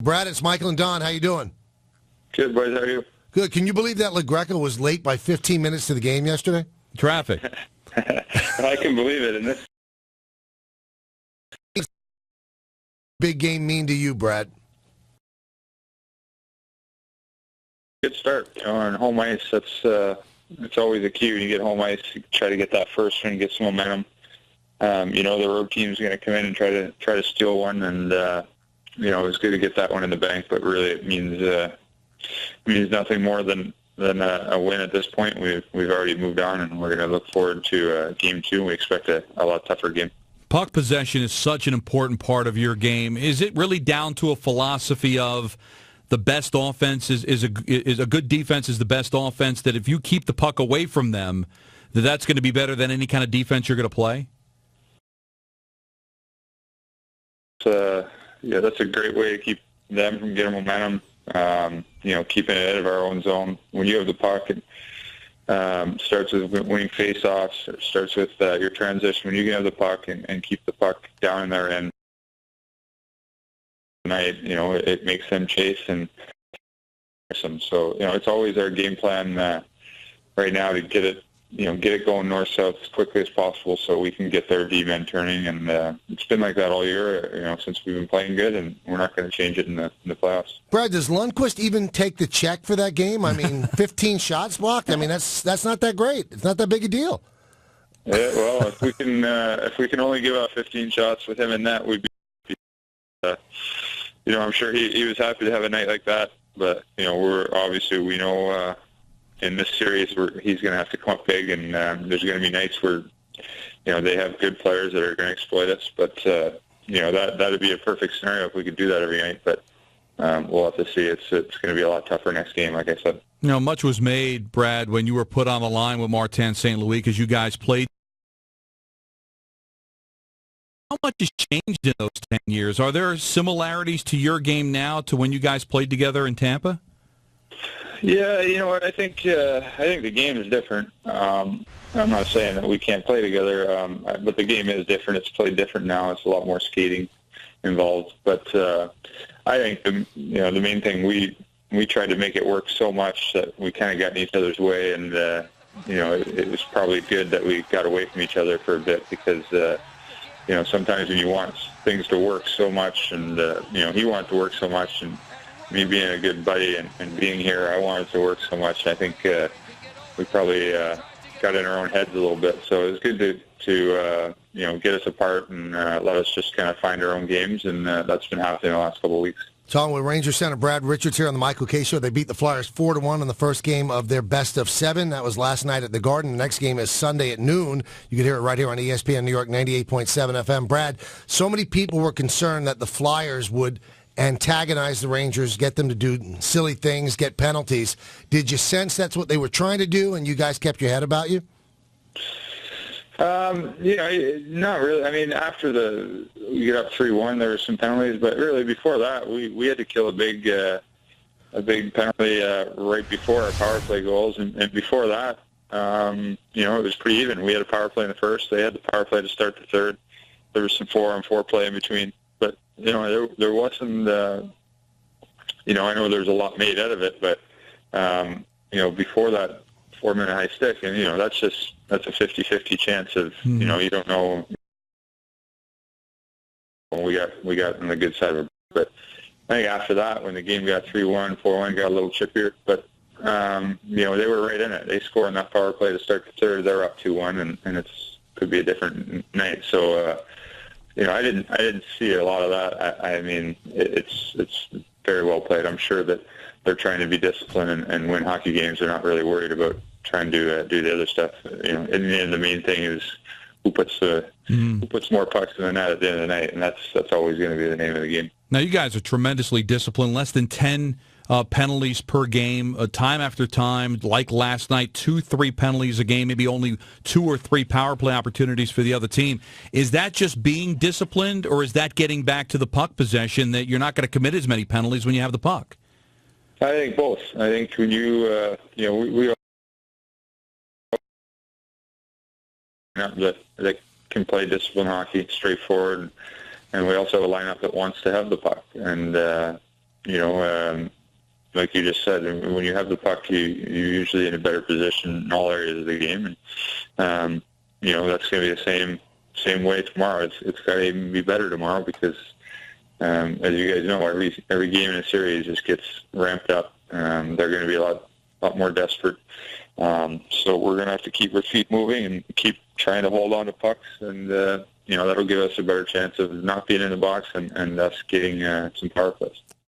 Brad, it's Michael and Don. How you doing? Good, boys. How are you? Good. Can you believe that LaGreca was late by 15 minutes to the game yesterday? Traffic. I can believe it. And this Big game mean to you, Brad? good start. On home ice, it's always a key when you get home ice. You try to get that first one, get some momentum. The road team's going to come in and try to steal one, and it was good to get that one in the bank. But really, it means nothing more than a win at this point. We've already moved on, and we're going to look forward to Game 2. We expect a lot tougher game. Puck possession is such an important part of your game. Is it really down to a philosophy of the best offense is a good defense is the best offense, that if you keep the puck away from them, that's going to be better than any kind of defense you're going to play? That's a great way to keep them from getting momentum. Keeping it out of our own zone. When you have the puck, it starts with winning face-offs. It starts with your transition. When you can have the puck and keep the puck down in their end, tonight, it makes them chase and some. So, it's always our game plan right now to get it going north-south as quickly as possible so we can get their D-men turning. And it's been like that all year, since we've been playing good, and we're not going to change it in the playoffs. Brad, does Lundqvist even take the check for that game? I mean, 15 shots blocked. I mean, that's not that great. It's not that big a deal. Yeah, well, if we can only give out 15 shots with him in that, we'd be. I'm sure he was happy to have a night like that. But we know in this series he's going to have to come up big, and there's going to be nights where they have good players that are going to exploit us. But that'd be a perfect scenario if we could do that every night. But we'll have to see. It's going to be a lot tougher next game, like I said. Much was made, Brad, when you were put on the line with Martin St. Louis because you guys played. How much has changed in those 10 years? Are there similarities to your game now to when you guys played together in Tampa? Yeah, you know what? I think the game is different. I'm not saying that we can't play together, but the game is different. It's played different now. It's a lot more skating involved. But I think the main thing we tried to make it work so much that we kind of got in each other's way, and it was probably good that we got away from each other for a bit because. Sometimes when you want things to work so much, and he wanted to work so much, and me being a good buddy and being here, I wanted to work so much. I think we probably got in our own heads a little bit. So it was good to get us apart and let us just kind of find our own games, and that's been happening the last couple of weeks. Talking with Ranger center Brad Richards here on the Michael Kay Show. They beat the Flyers 4-1 in the first game of their best of 7. That was last night at the Garden. The next game is Sunday at noon. You can hear it right here on ESPN New York 98.7 FM. Brad, so many people were concerned that the Flyers would antagonize the Rangers, get them to do silly things, get penalties. Did you sense that's what they were trying to do, and you guys kept your head about you? Not really. I mean, after we get up 3-1, there were some penalties, but really before that, we had to kill a big penalty right before our power play goals, and before that, it was pretty even. We had a power play in the first. They had the power play to start the third. There was some 4-on-4 play in between, but there wasn't. I know there's a lot made out of it, but before that 4-minute high stick, and that's a 50-50 chance of you don't know. We got on the good side of it, but I think after that, when the game got 3-1, 4-1, got a little chippier, but they were right in it. They scored on that power play to start the third. They're up 2-1, and it's could be a different night. So I didn't see a lot of that. I mean, it's very well played. I'm sure that they're trying to be disciplined and win hockey games. They're not really worried about trying to do the other stuff. In the end, the main thing is who puts more pucks in the net at the end of the night, and that's always going to be the name of the game. Now, you guys are tremendously disciplined. Less than 10 penalties per game, time after time. Like last night, 2-3 penalties a game, maybe only 2 or 3 power play opportunities for the other team. Is that just being disciplined, or is that getting back to the puck possession that you're not going to commit as many penalties when you have the puck? I think both. I think when we that can play disciplined hockey, straightforward, and we also have a lineup that wants to have the puck. And like you just said, when you have the puck, you're usually in a better position in all areas of the game, and that's going to be the same way tomorrow. It's got to even be better tomorrow because, as you guys know, every game in a series just gets ramped up. They're going to be a lot more desperate. So we're going to have to keep our feet moving and keep trying to hold on to pucks, and that'll give us a better chance of not being in the box and us getting some power plays.